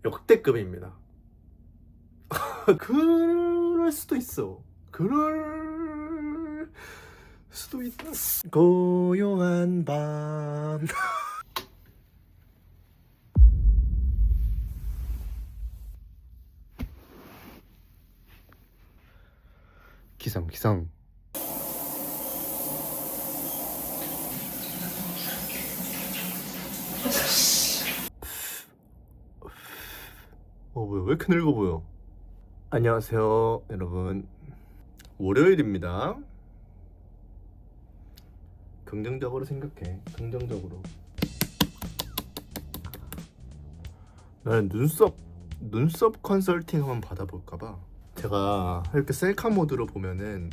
역대급입니다. 그럴 수도 있어. 그럴 수도 있다. 고요한 밤. 기상. 뭐야, 왜 이렇게 늙어 보여? 안녕하세요, 여러분. 월요일입니다. 긍정적으로 생각해. 긍정적으로. 나는 눈썹 컨설팅 한번 받아볼까봐. 제가 이렇게 셀카 모드로 보면은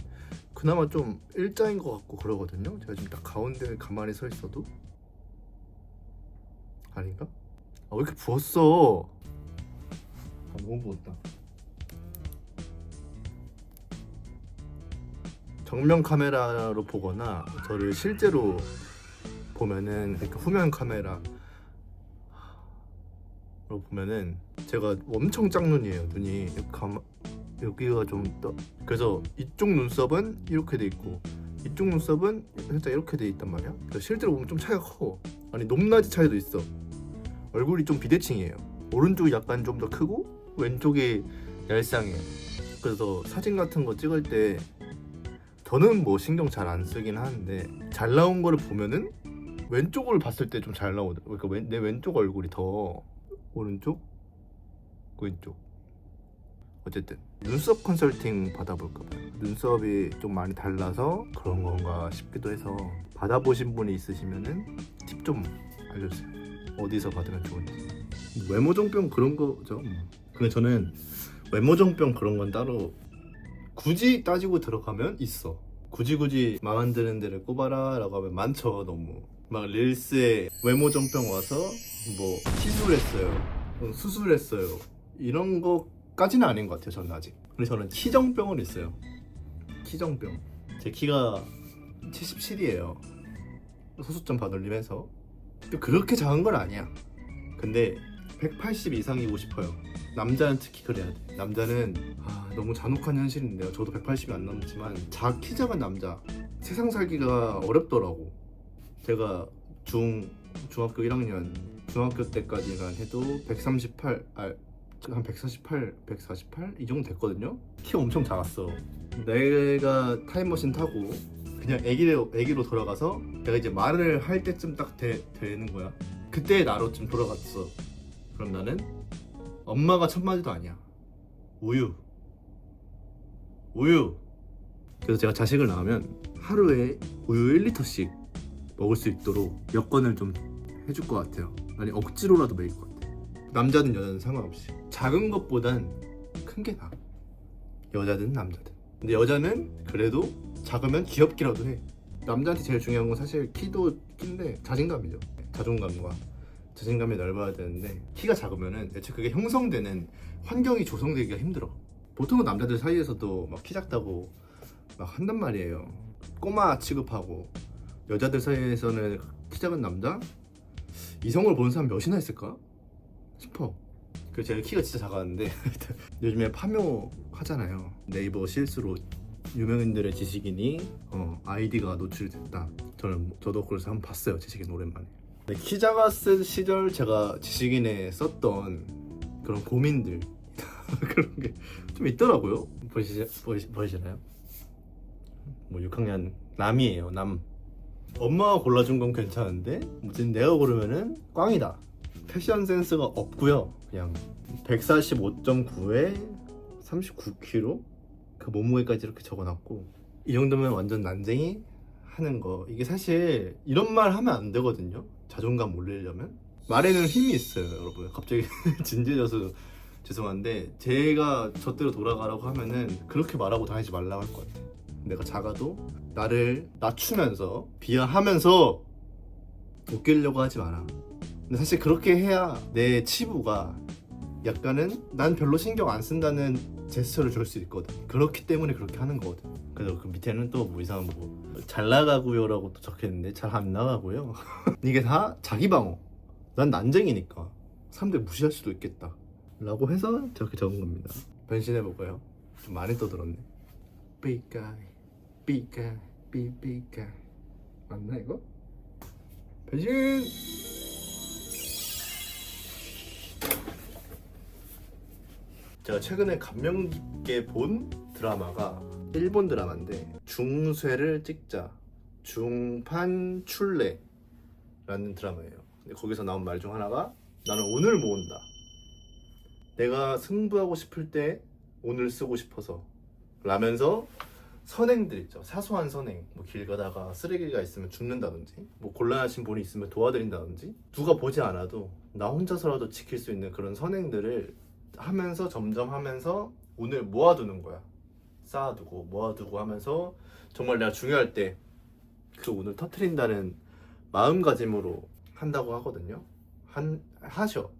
그나마 좀 일자인 것 같고 그러거든요. 제가 지금 딱 가운데 가만히 서 있어도 아닌가? 왜 이렇게 부었어? 너무 부었다. 정면 카메라로 보거나 저를 실제로 보면은, 그러니까 후면 카메라로 보면은 제가 엄청 짝눈이에요. 눈이 여기가 좀 그래서 이쪽 눈썹은 이렇게 돼 있고 이쪽 눈썹은 살짝 이렇게 돼 있단 말이야. 그래서 실제로 보면 좀 차이가 커. 아니 높낮이 차이도 있어. 얼굴이 좀 비대칭이에요. 오른쪽이 약간 좀 더 크고 왼쪽이 얄쌍해요. 그래서 사진 같은 거 찍을 때 저는 뭐 신경 잘 안 쓰긴 하는데 잘 나온 거를 보면은 왼쪽을 봤을 때 좀 잘 나오더라고요. 그러니까 내 왼쪽 얼굴이 더 오른쪽, 왼쪽. 어쨌든 눈썹 컨설팅 받아볼까 봐요. 눈썹이 좀 많이 달라서 그런 건가 싶기도 해서 받아보신 분이 있으시면은 팁 좀 알려주세요. 어디서 받으면 좋은지. 외모정병 그런 거죠. 근데 저는 외모정병 그런 건 따로 굳이 따지고 들어가면 있어. 굳이 마음 안 드는 데를 꼽아라 라고 하면 많죠. 너무 막 릴스에 외모정병 와서 뭐 시술했어요, 수술했어요, 이런 거까지는 아닌 것 같아요. 저는 아직. 근데 저는 키정병은 있어요. 키정병. 제 키가 77이에요 소수점 반올림해서. 그렇게 작은 건 아니야. 근데 180 이상이고 싶어요. 남자는 특히 그래야 돼. 남자는 너무 잔혹한 현실인데요. 저도 180이 안 넘지만 키 작은 남자 세상 살기가 어렵더라고. 제가 중학교 1학년 중학교 때까지만 해도 138, 한 148 이 정도 됐거든요. 키 엄청 작았어. 내가 타임머신 타고 그냥 애기로 돌아가서 내가 이제 말을 할 때쯤 딱 되는 거야. 그때 나로 좀 돌아갔어. 그럼 나는 엄마가 첫 마디도 아니야. 우유. 그래서 제가 자식을 낳으면 하루에 우유 1리터씩 먹을 수 있도록 여건을 좀 해줄 것 같아요. 아니 억지로라도 먹일 것 같아. 남자든 여자든 상관없이 작은 것보단 큰 게 나아. 여자든 남자든. 근데 여자는 그래도 작으면 귀엽기라도 해. 남자한테 제일 중요한 건 사실 키도 키인데 자신감이죠. 자신감이 넓어야 되는데 키가 작으면은 대체 그게 형성되는 환경이 조성되기가 힘들어. 보통은 남자들 사이에서도 막 키 작다고 막 한단 말이에요. 꼬마 취급하고. 여자들 사이에서는 키 작은 남자? 이성을 보는 사람 몇이나 있을까 싶어. 그래서 제가 키가 진짜 작았는데 요즘에 파묘 하잖아요. 네이버 실수로 유명인들의 지식인이 아이디가 노출됐다. 저도 그래서 한번 봤어요. 지식인 오랜만에. 네, 키 작았을 시절 제가 지식인에 썼던 그런 고민들 그런 게 좀 있더라고요. 보이시나요? 뭐 6학년 남이에요. 남. 엄마가 골라준 건 괜찮은데 무슨 내가 고르면은 꽝이다. 패션 센스가 없고요. 그냥 145.9에 39kg 그 몸무게까지 이렇게 적어놨고, 이 정도면 완전 난쟁이 하는 거. 이게 사실 이런 말 하면 안 되거든요. 자존감 올리려면. 말에는 힘이 있어요, 여러분. 갑자기 진지해져서 죄송한데 제가 저대로 돌아가라고 하면은 그렇게 말하고 다니지 말라고 할 것 같아요. 내가 작아도 나를 낮추면서 비하하면서 웃기려고 하지 마라. 근데 사실 그렇게 해야 내 치부가 약간은 난 별로 신경 안 쓴다는 제스처를 줄 수 있거든. 그렇기 때문에 그렇게 하는 거거든. 그래서 그 밑에는 또 뭐 이상한 잘 나가고요 라고 또 적혀있는데 잘 안 나가고요. 이게 다 자기 방어. 난 난쟁이니까 사람들 무시할 수도 있겠다. 라고 해서 저렇게 적은 겁니다. 변신해볼까요? 좀 많이 떠들었네. 삐까이 삐까이 삐까이 맞나 이거? 변신! 제가 최근에 감명 깊게 본 드라마가 일본 드라마인데 중쇠를 찍자 중판출레라는 드라마예요. 근데 거기서 나온 말 중 하나가 나는 오늘 모은다. 내가 승부하고 싶을 때 오늘 쓰고 싶어서 라면서 선행들 있죠. 사소한 선행. 뭐 길 가다가 쓰레기가 있으면 줍는다든지 뭐 곤란하신 분이 있으면 도와드린다든지 누가 보지 않아도 나 혼자서라도 지킬 수 있는 그런 선행들을 하면서 점점 하면서 오늘 모아두는 거야. 쌓아두고 모아두고 하면서 정말 내가 중요할 때 그 오늘 터트린다는 마음가짐으로 한다고 하거든요. 하셔.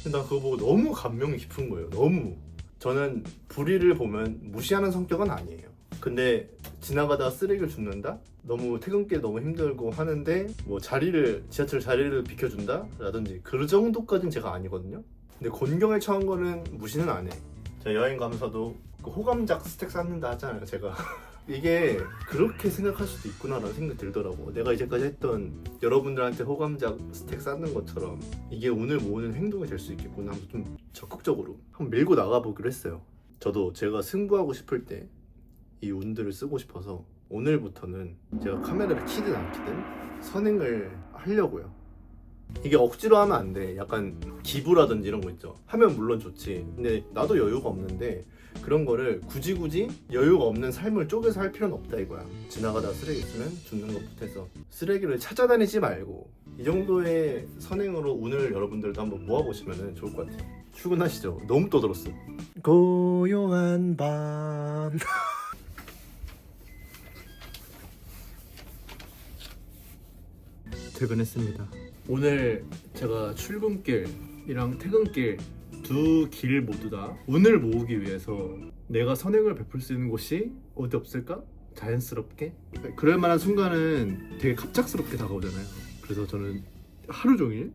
근데 난 그거 보고 너무 감명이 깊은 거예요. 너무. 저는 불의를 보면 무시하는 성격은 아니에요. 근데 지나가다가 쓰레기를 줍는다? 너무 퇴근길 너무 힘들고 하는데 뭐 지하철 자리를 비켜준다? 라든지 그 정도까지는 제가 아니거든요. 근데 곤경에 처한 거는 무시는 안 해. 제가 여행 가면서도 그 호감작 스택 쌓는다 하잖아요, 제가. 이게 그렇게 생각할 수도 있구나라는 생각이 들더라고. 내가 이제까지 했던 여러분들한테 호감작 스택 쌓는 것처럼 이게 오늘 모으는 행동이 될 수 있겠구나 하면서 좀 적극적으로 한번 밀고 나가보기로 했어요. 저도 제가 승부하고 싶을 때 이 운들을 쓰고 싶어서 오늘부터는 제가 카메라를 켜든 안 켜든 선행을 하려고요. 이게 억지로 하면 안 돼. 약간 기부라든지 이런 거 있죠. 하면 물론 좋지. 근데 나도 여유가 없는데 그런 거를 굳이 여유가 없는 삶을 쪼개서 할 필요는 없다 이거야. 지나가다 쓰레기 있으면 줍는 것부터 해서 쓰레기를 찾아다니지 말고 이 정도의 선행으로 오늘 여러분들도 한번 모아보시면 좋을 것 같아요. 출근하시죠. 너무 떠들었어. 고요한 밤. 퇴근했습니다. 오늘 제가 출근길이랑 퇴근길 두 길 모두 다 운을 모으기 위해서 내가 선행을 베풀 수 있는 곳이 어디 없을까? 자연스럽게 그럴 만한 순간은 되게 갑작스럽게 다가오잖아요. 그래서 저는 하루 종일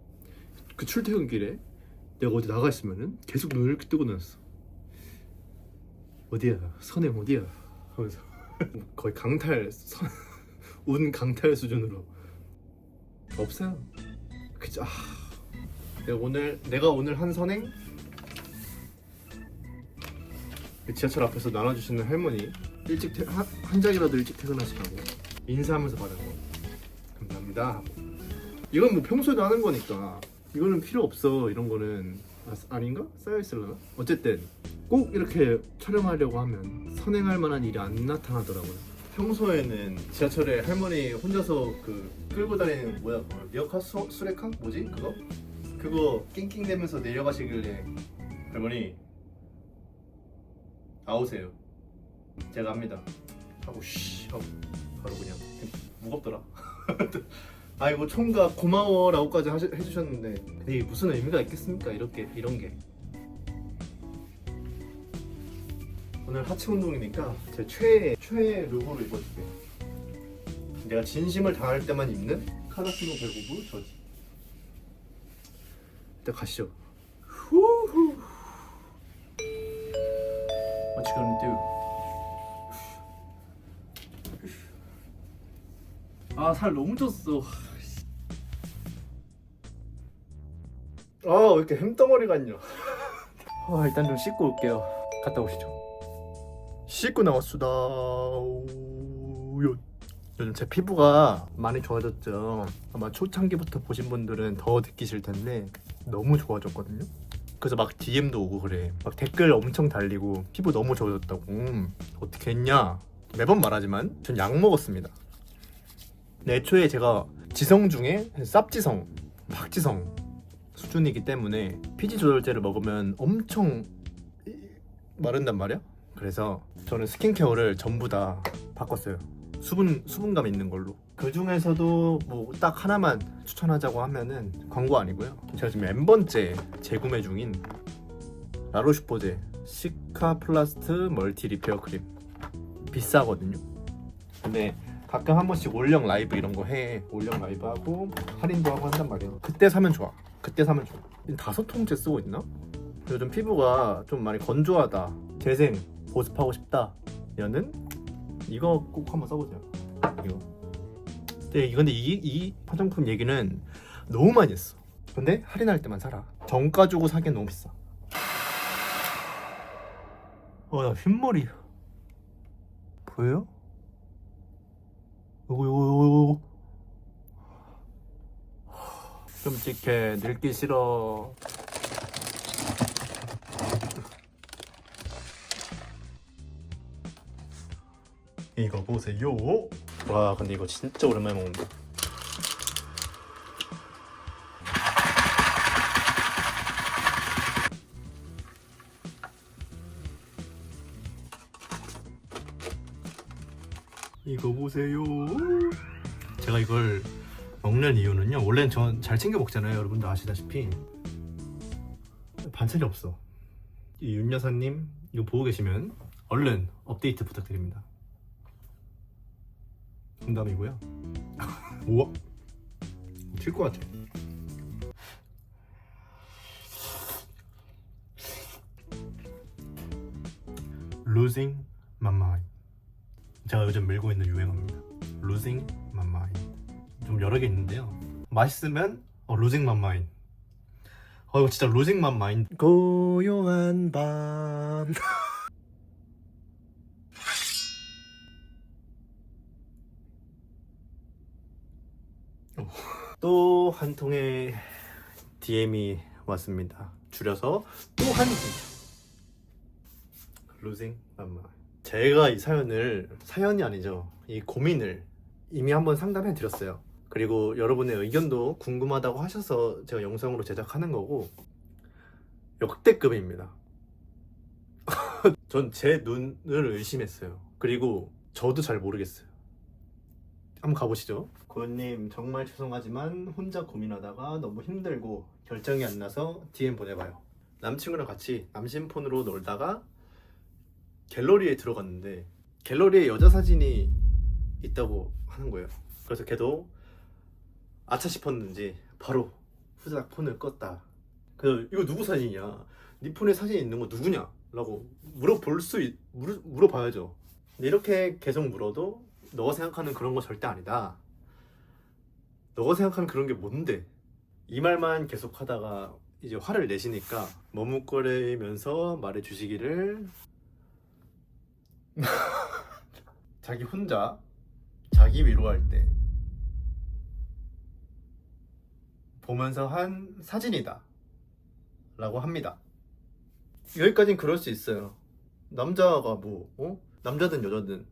그 출퇴근길에 내가 어디 나가 있으면은 계속 눈을 이렇게 뜨고 다녔어. 어디야? 선행 어디야? 하면서 거의 운 강탈 수준으로 없어요. 그죠? 내가 오늘 한 선행 지하철 앞에서 나눠주시는 할머니 한 장이라도 일찍 퇴근하시라고 인사하면서 받은 거 감사합니다 하고. 이건 뭐 평소에도 하는 거니까 이거는 필요 없어. 이런 거는 아닌가? 쌓여있으려나? 어쨌든 꼭 이렇게 촬영하려고 하면 선행할 만한 일이 안 나타나더라고요. 평소에는 지하철에 할머니 혼자서 그 끌고 다니는 뭐야 리어카 수레카? 뭐지 그거 낑낑대면서 내려가시길래 할머니 나오세요. 제가 합니다. 하고 쉬 하고 바로 그냥 무겁더라. 아이고 총각 고마워라고까지 해주셨는데 이게 무슨 의미가 있겠습니까? 이런 게 오늘 하체 운동이니까 제 최애 룩으로 입어줄게. 내가 진심을 다할 때만 입는 카다키노 배구부 저지. 일단 가시죠. 후후. What you gonna do? 아, 살 너무 쪘어. 아, 왜 이렇게 햄덩어리가 있냐. 일단 좀 씻고 올게요. 갔다 오시죠. 씻고 나왔수다. 요즘 제 피부가 많이 좋아졌죠. 아마 초창기부터 보신 분들은 더 느끼실 텐데 너무 좋아졌거든요. 그래서 막 DM도 오고 그래. 막 댓글 엄청 달리고 피부 너무 좋아졌다고. 어떻게 했냐? 매번 말하지만 전 약 먹었습니다. 애초에 제가 지성 중에 쌉지성, 박지성 수준이기 때문에 피지 조절제를 먹으면 엄청 마른단 말이야. 그래서 저는 스킨케어를 전부 다 바꿨어요. 수분감 있는 걸로. 그 중에서도 뭐 딱 하나만 추천하자고 하면은 광고 아니고요. 제가 지금 N번째 재구매 중인 라로슈포제 시카플라스트 멀티 리페어 크림. 비싸거든요. 근데 가끔 한 번씩 올영 라이브 이런 거 해. 올영 라이브 하고 할인도 하고 한단 말이에요. 그때 사면 좋아. 5통째 쓰고 있나? 요즘 피부가 좀 많이 건조하다, 재생 보습하고 싶다 얘는 이거 꼭 한번 써보세요. 이거. 근데 이 화장품 얘기는 너무 많이 했어. 근데 할인할 때만 사라. 정가 주고 사기엔 너무 비싸. 나 흰머리 보여요? 요거 끔찍해. 늙기 싫어. 이거 보세요. 와 근데 이거 진짜 오랜만에 먹는다. 이거 보세요. 제가 이걸 먹는 이유는요, 원래는 전 잘 챙겨 먹잖아요. 여러분도 아시다시피 반찬이 없어. 이 윤 여사님 이거 보고 계시면 얼른 업데이트 부탁드립니다. 농담이고요. 우와, 튈 것 같아. Losing my mind. 제가 요즘 밀고 있는 유행어입니다. Losing my mind. 좀 여러 개 있는데요. 맛있으면 Losing my mind. 이거 진짜 Losing my mind. 고요한 밤. 또 한 통의 DM이 왔습니다. 줄여서 또 한 통. Losing my mind. 제가 이 사연이 아니죠, 이 고민을 이미 한번 상담해 드렸어요. 그리고 여러분의 의견도 궁금하다고 하셔서 제가 영상으로 제작하는 거고, 역대급입니다. 전 제 눈을 의심했어요. 그리고 저도 잘 모르겠어요. 한번 가보시죠. 고현님 정말 죄송하지만 혼자 고민하다가 너무 힘들고 결정이 안 나서 DM 보내봐요. 남친구랑 같이 남신폰으로 놀다가 갤러리에 들어갔는데 갤러리에 여자 사진이 있다고 하는 거예요. 그래서 걔도 아차 싶었는지 바로 후다닥 폰을 껐다. 그래서 이거 누구 사진이야? 네 폰에 사진 있는 거 누구냐? 라고 물어봐야죠. 근데 이렇게 계속 물어도 너가 생각하는 그런 거 절대 아니다. 너가 생각하는 그런 게 뭔데? 이 말만 계속 하다가 이제 화를 내시니까 머뭇거리면서 말해주시기를 자기 혼자 자기 위로할 때 보면서 한 사진이다 라고 합니다. 여기까진 그럴 수 있어요. 남자가 남자든 여자든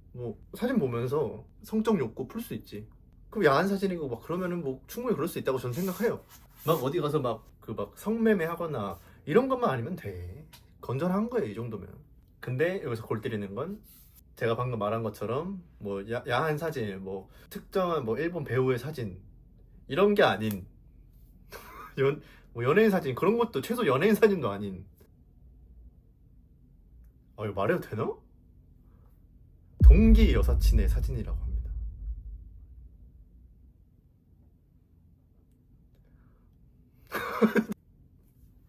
사진 보면서 성적 욕구 풀 수 있지. 그럼 야한 사진이고 그러면은 충분히 그럴 수 있다고 저는 생각해요. 어디 가서 성매매 하거나 이런 것만 아니면 돼. 건전한 거예요, 이 정도면. 근데 여기서 골 때리는 건 제가 방금 말한 것처럼 야한 사진, 특정한 일본 배우의 사진 이런 게 아닌 연예인 사진, 그런 것도 최소 연예인 사진도 아닌, 이거 말해도 되나? 동기 여사친의 사진이라고 합니다.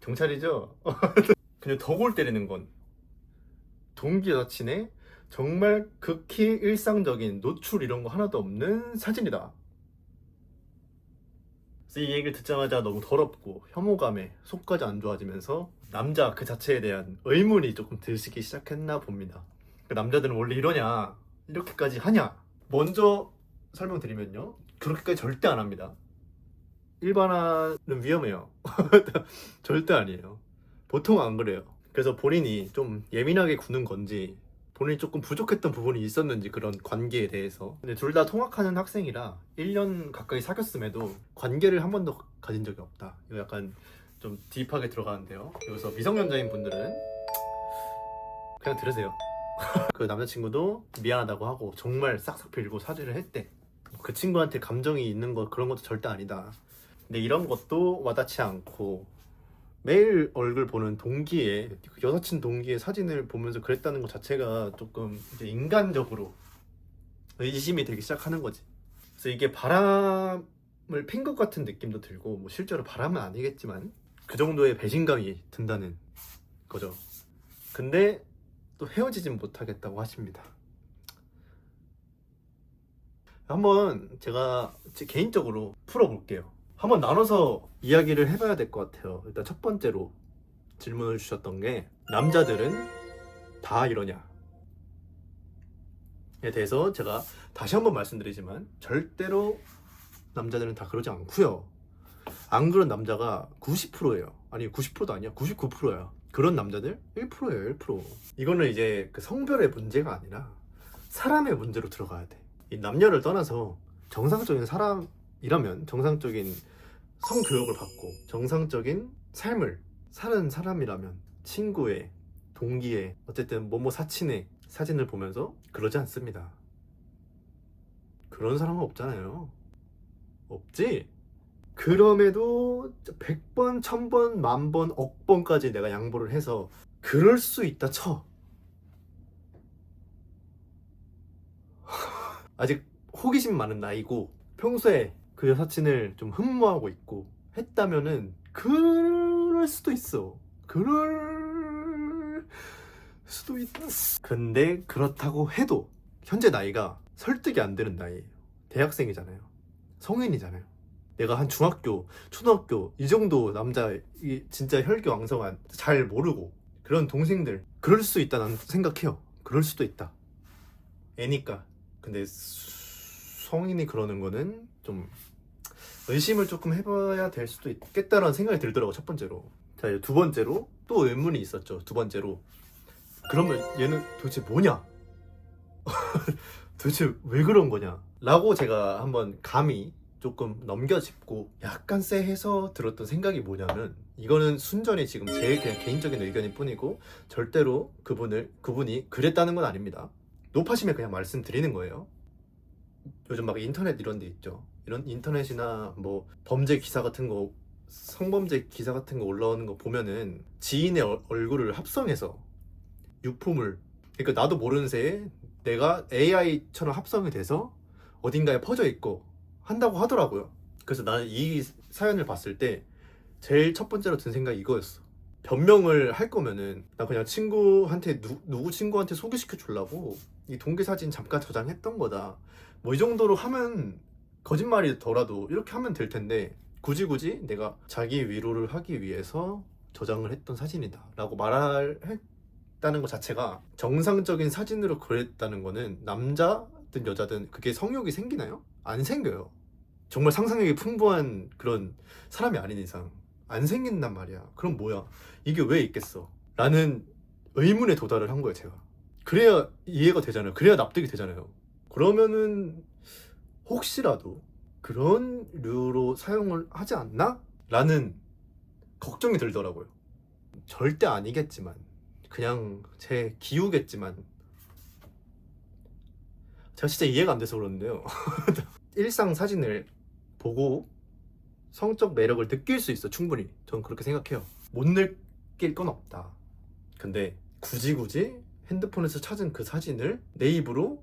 경찰이죠? 근데 더 골 때리는 건 동기 여사친의 정말 극히 일상적인 노출 이런 거 하나도 없는 사진이다. 그래서 이 얘기를 듣자마자 너무 더럽고 혐오감에 속까지 안 좋아지면서 남자 그 자체에 대한 의문이 조금 들기 시작했나 봅니다. 남자들은 원래 이러냐? 이렇게까지 하냐? 먼저 설명드리면요, 그렇게까지 절대 안 합니다. 일반화는 위험해요. 절대 아니에요. 보통 안 그래요. 그래서 본인이 좀 예민하게 구는 건지, 본인이 조금 부족했던 부분이 있었는지, 그런 관계에 대해서. 근데 둘 다 통학하는 학생이라 1년 가까이 사귀었음에도 관계를 한 번도 가진 적이 없다. 이거 약간 좀 딥하게 들어가는데요. 여기서 미성년자인 분들은 그냥 들으세요. 그 남자친구도 미안하다고 하고 정말 싹싹 빌고 사죄를 했대. 그 친구한테 감정이 있는 거 그런 것도 절대 아니다. 근데 이런 것도 와닿지 않고 매일 얼굴 보는 동기의, 여사친 동기의 사진을 보면서 그랬다는 것 자체가 조금 이제 인간적으로 의심이 되기 시작하는 거지. 그래서 이게 바람을 핀 것 같은 느낌도 들고, 실제로 바람은 아니겠지만 그 정도의 배신감이 든다는 거죠. 근데 또 헤어지진 못하겠다고 하십니다. 한번 제가 개인적으로 풀어볼게요. 한번 나눠서 이야기를 해봐야 될 것 같아요. 일단 첫 번째로 질문을 주셨던 게 남자들은 다 이러냐에 대해서 제가 다시 한번 말씀드리지만 절대로 남자들은 다 그러지 않고요. 안 그런 남자가 90%예요. 아니 90%도 아니야. 99%야. 그런 남자들 1%예요. 1%. 이거는 이제 그 성별의 문제가 아니라 사람의 문제로 들어가야 돼. 이 남녀를 떠나서 정상적인 사람이라면, 정상적인 성교육을 받고 정상적인 삶을 사는 사람이라면, 친구의, 동기의, 어쨌든 뭐뭐 사친의 사진을 보면서 그러지 않습니다. 그런 사람은 없잖아요. 없지? 그럼에도 100번, 1000번, 10,000번, 억번까지 내가 양보를 해서 그럴 수 있다 쳐. 아직 호기심 많은 나이고 평소에 그 여사친을 좀 흠모하고 있고 했다면은 그럴 수도 있어. 그럴 수도 있다. 근데 그렇다고 해도 현재 나이가 설득이 안 되는 나이예요. 대학생이잖아요. 성인이잖아요. 내가 한 중학교, 초등학교 이 정도 남자, 이 진짜 혈기왕성한, 잘 모르고 그런 동생들 그럴 수 있다 난 생각해요. 그럴 수도 있다. 애니까. 근데 성인이 그러는 거는 좀 의심을 조금 해봐야 될 수도 있겠다라는 생각이 들더라고. 첫 번째로. 자, 두 번째로 또 의문이 있었죠. 두 번째로, 그러면 얘는 도대체 뭐냐? 도대체 왜 그런 거냐? 라고 제가 한번 감히 조금 넘겨짚고 약간 쎄해서 들었던 생각이 뭐냐면, 이거는 순전히 지금 제 그냥 개인적인 의견일 뿐이고 절대로 그분이 그랬다는 건 아닙니다. 높아심에 그냥 말씀드리는 거예요. 요즘 막 인터넷 이런 데 있죠. 이런 인터넷이나 뭐 범죄 기사 같은 거, 성범죄 기사 같은 거 올라오는 거 보면은 지인의 얼굴을 합성해서 유품을, 그러니까 나도 모르는 새에 내가 AI처럼 합성이 돼서 어딘가에 퍼져 있고 한다고 하더라고요. 그래서 나는 이 사연을 봤을 때 제일 첫 번째로 든 생각이 이거였어. 변명을 할 거면은 나 그냥 친구한테 누구 친구한테 소개시켜 주려고 이 동기 사진 잠깐 저장했던 거다, 뭐 이 정도로 하면, 거짓말이더라도 이렇게 하면 될 텐데 굳이 내가 자기 위로를 하기 위해서 저장을 했던 사진이다 라고 말을 했다는 것 자체가, 정상적인 사진으로 그랬다는 거는 남자든 여자든 그게 성욕이 생기나요? 안 생겨요. 정말 상상력이 풍부한 그런 사람이 아닌 이상 안 생긴단 말이야. 그럼 뭐야? 이게 왜 있겠어? 라는 의문에 도달을 한 거예요, 제가. 그래야 이해가 되잖아요. 그래야 납득이 되잖아요. 그러면은 혹시라도 그런 류로 사용을 하지 않나? 라는 걱정이 들더라고요. 절대 아니겠지만, 그냥 제 기우겠지만, 제가 진짜 이해가 안 돼서 그러는데요. 일상 사진을 보고 성적 매력을 느낄 수 있어. 충분히 저는 그렇게 생각해요. 못 느낄 건 없다. 근데 굳이 핸드폰에서 찾은 그 사진을 내 입으로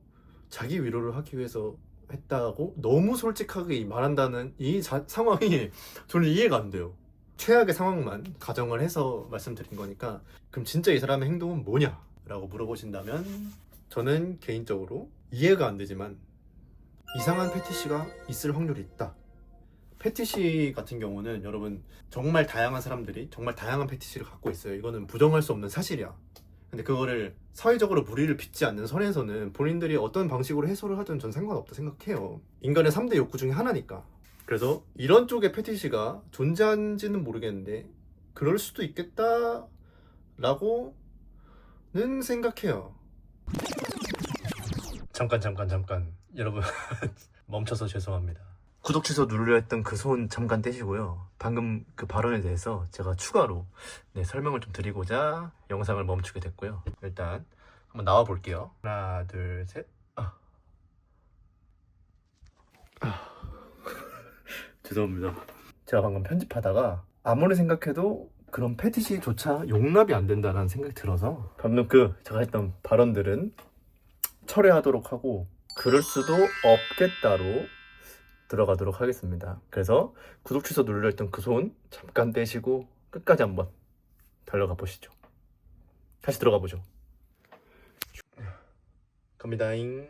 자기 위로를 하기 위해서 했다고 너무 솔직하게 말한다는 이 상황이 저는 이해가 안 돼요. 최악의 상황만 가정을 해서 말씀드린 거니까, 그럼 진짜 이 사람의 행동은 뭐냐? 라고 물어보신다면 저는 개인적으로 이해가 안 되지만 이상한 패티시가 있을 확률이 있다. 패티시 같은 경우는 여러분 정말 다양한 사람들이 정말 다양한 패티시를 갖고 있어요. 이거는 부정할 수 없는 사실이야. 근데 그거를 사회적으로 무리를 빚지 않는 선에서는 본인들이 어떤 방식으로 해소를 하든 전 상관없다 생각해요. 인간의 3대 욕구 중에 하나니까. 그래서 이런 쪽의 패티시가 존재하는지는 모르겠는데 그럴 수도 있겠다 라고는 생각해요. 잠깐 여러분 멈춰서 죄송합니다. 구독 취소 누르려 했던 그 손 잠깐 떼시고요. 방금 그 발언에 대해서 제가 추가로 설명을 좀 드리고자 영상을 멈추게 됐고요. 일단 한번 나와 볼게요. 하나, 둘, 셋. 죄송합니다. 제가 방금 편집하다가 아무리 생각해도 그런 패티시조차 용납이 안 된다는 생각이 들어서 방금 제가 했던 발언들은 철회하도록 하고 그럴 수도 없겠다로 들어가도록 하겠습니다. 그래서 구독 취소 누르려 했던 그 손 잠깐 떼시고 끝까지 한번 달려가 보시죠. 다시 들어가 보죠. 갑니다잉.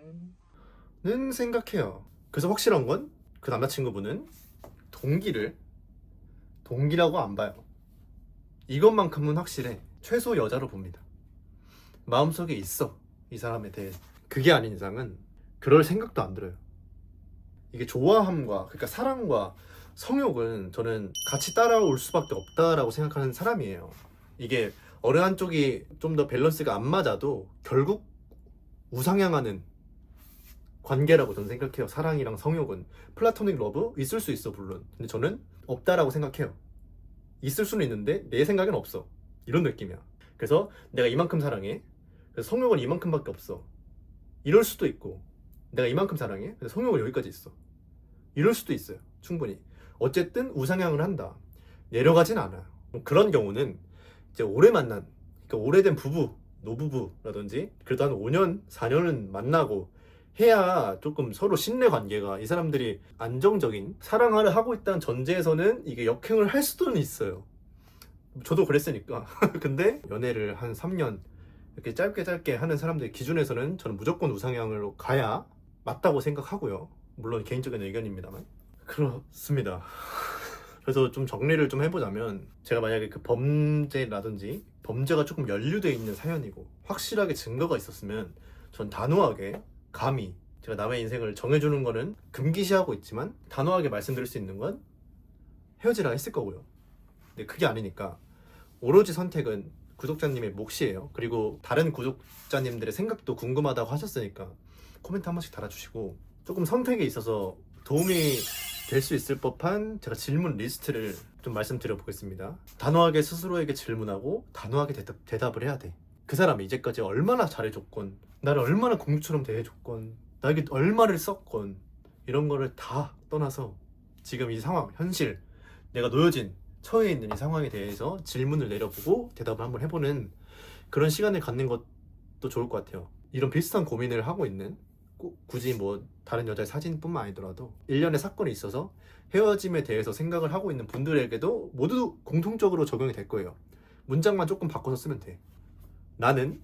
는 생각해요. 그래서 확실한 건 그 남자친구분은 동기라고 안 봐요. 이것만큼은 확실해. 최소 여자로 봅니다. 마음속에 있어, 이 사람에 대해. 그게 아닌 이상은 그럴 생각도 안 들어요. 이게 좋아함과, 그러니까 사랑과 성욕은 저는 같이 따라올 수밖에 없다라고 생각하는 사람이에요. 이게 어느 한쪽이 좀 더 밸런스가 안 맞아도 결국 우상향하는 관계라고 저는 생각해요. 사랑이랑 성욕은. 플라토닉 러브 있을 수 있어 물론. 근데 저는 없다라고 생각해요. 있을 수는 있는데 내 생각엔 없어. 이런 느낌이야. 그래서 내가 이만큼 사랑해. 그래서 성욕은 이만큼밖에 없어. 이럴 수도 있고, 내가 이만큼 사랑해. 그래서 성욕은 여기까지 있어. 이럴 수도 있어요. 충분히. 어쨌든 우상향을 한다. 내려가진 않아요. 그런 경우는 이제 오래 만난, 그러니까 오래된 부부, 노부부라든지 그래도 한 5년, 4년은 만나고 해야 조금 서로 신뢰 관계가, 이 사람들이 안정적인 사랑을 하고 있다는 전제에서는 이게 역행을 할 수는 있어요. 저도 그랬으니까. 근데 연애를 한 3년 이렇게 짧게 하는 사람들 기준에서는 저는 무조건 우상향으로 가야 맞다고 생각하고요. 물론 개인적인 의견입니다만 그렇습니다. 그래서 좀 정리를 좀 해보자면, 제가 만약에 그 범죄라든지 범죄가 조금 연루되어 있는 사연이고 확실하게 증거가 있었으면 전 단호하게, 감히 제가 남의 인생을 정해주는 거는 금기시하고 있지만 단호하게 말씀드릴 수 있는 건 헤어지라 했을 거고요. 근데 그게 아니니까 오로지 선택은 구독자님의 몫이에요. 그리고 다른 구독자님들의 생각도 궁금하다고 하셨으니까 코멘트 한 번씩 달아주시고, 조금 선택에 있어서 도움이 될 수 있을 법한 제가 질문 리스트를 좀 말씀드려 보겠습니다. 단호하게 스스로에게 질문하고 단호하게 대답을 해야 돼. 그 사람이 이제까지 얼마나 잘해줬건, 나를 얼마나 공주처럼 대해줬건, 나에게 얼마를 썼건, 이런 거를 다 떠나서 지금 이 상황, 현실, 내가 처해 있는 이 상황에 대해서 질문을 내려보고 대답을 한번 해보는 그런 시간을 갖는 것도 좋을 것 같아요. 이런 비슷한 고민을 하고 있는, 굳이 뭐 다른 여자의 사진뿐만 아니더라도 일련의 사건이 있어서 헤어짐에 대해서 생각을 하고 있는 분들에게도 모두 공통적으로 적용이 될 거예요. 문장만 조금 바꿔서 쓰면 돼. 나는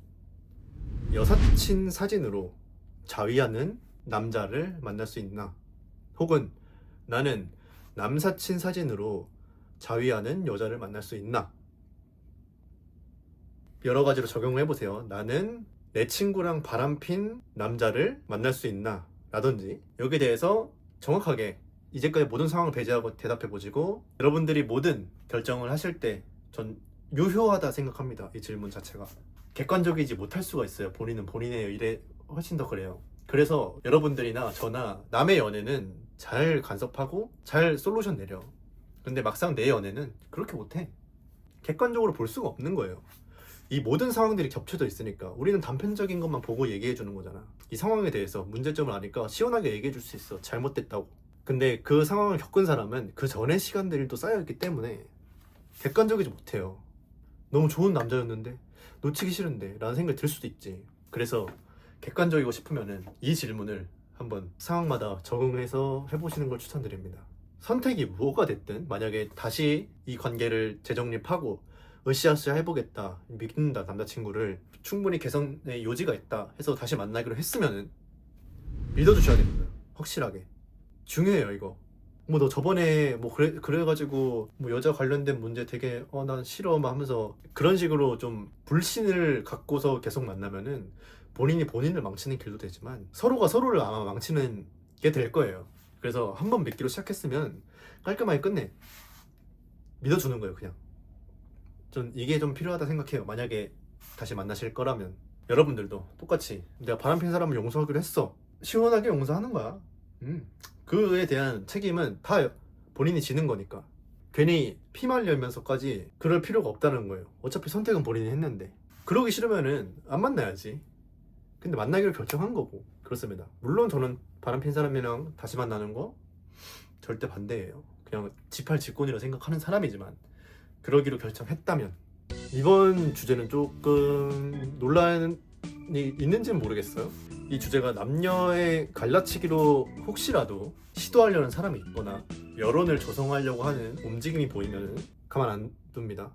여사친 사진으로 자위하는 남자를 만날 수 있나? 혹은 나는 남사친 사진으로 자위하는 여자를 만날 수 있나? 여러 가지로 적용을 해보세요. 나는 내 친구랑 바람핀 남자를 만날 수 있나? 라든지, 여기에 대해서 정확하게 이제까지 모든 상황을 배제하고 대답해보시고, 여러분들이 모든 결정을 하실 때 전 유효하다 생각합니다. 이 질문 자체가 객관적이지 못할 수가 있어요. 본인은 본인의 일에 훨씬 더 그래요. 그래서 여러분들이나 저나 남의 연애는 잘 간섭하고 잘 솔루션 내려. 근데 막상 내 연애는 그렇게 못해. 객관적으로 볼 수가 없는 거예요. 이 모든 상황들이 겹쳐져 있으니까 우리는 단편적인 것만 보고 얘기해 주는 거잖아. 이 상황에 대해서 문제점을 아니까 시원하게 얘기해 줄 수 있어. 잘못됐다고. 근데 그 상황을 겪은 사람은 그 전의 시간들이 또 쌓여있기 때문에 객관적이지 못해요. 너무 좋은 남자였는데 놓치기 싫은데 라는 생각이 들 수도 있지. 그래서 객관적이고 싶으면은 이 질문을 한번 상황마다 적응해서 해보시는 걸 추천드립니다. 선택이 뭐가 됐든 만약에 다시 이 관계를 재정립하고 으쌰으쌰 해보겠다, 믿는다, 남자친구를 충분히 개선의 요지가 있다 해서 다시 만나기로 했으면은 믿어주셔야 됩니다. 확실하게. 중요해요 이거. 뭐 너 저번에 뭐 그래가지고 뭐 여자 관련된 문제 되게 난 싫어 막 하면서 그런 식으로 좀 불신을 갖고서 계속 만나면은 본인이 본인을 망치는 길도 되지만 서로가 서로를 아마 망치는 게 될 거예요. 그래서 한번 믿기로 시작했으면 깔끔하게 끝내. 믿어주는 거예요 그냥. 전 이게 좀 필요하다 생각해요. 만약에 다시 만나실 거라면 여러분들도 똑같이 내가 바람핀 사람을 용서하기로 했어. 시원하게 용서하는 거야. 그에 대한 책임은 다 본인이 지는 거니까 괜히 피말리면서까지 그럴 필요가 없다는 거예요. 어차피 선택은 본인이 했는데. 그러기 싫으면은 안 만나야지. 근데 만나기로 결정한 거고. 그렇습니다. 물론 저는 바람핀 사람이랑 다시 만나는 거 절대 반대예요. 그냥 지팔 직권이라 생각하는 사람이지만 그러기로 결정했다면. 이번 주제는 조금 논란이 있는지는 모르겠어요. 이 주제가 남녀의 갈라치기로 혹시라도 시도하려는 사람이 있거나 여론을 조성하려고 하는 움직임이 보이면 가만 안 둡니다.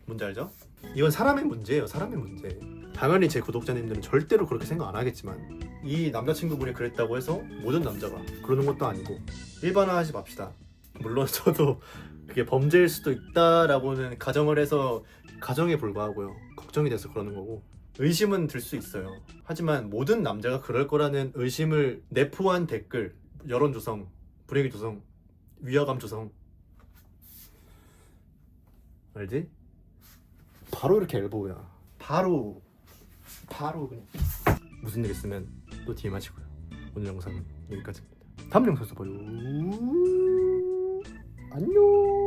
뭔지 알죠? 이건 사람의 문제예요. 사람의 문제. 당연히 제 구독자님들은 절대로 그렇게 생각 안 하겠지만 이 남자친구분이 그랬다고 해서 모든 남자가 그러는 것도 아니고 일반화하지 맙시다. 물론 저도 그게 범죄일 수도 있다라고는 가정을 해서 가정에 불과하고요. 걱정이 돼서 그러는 거고 의심은 들 수 있어요. 하지만 모든 남자가 그럴 거라는 의심을 내포한 댓글, 여론 조성, 분위기 조성, 위화감 조성, 알지? 바로 이렇게 엘보우야. 바로 그냥 무슨 일 있으면 또 DM 하시고요. 오늘 영상은 여기까지입니다. 다음 영상에서 봐요. 안녕.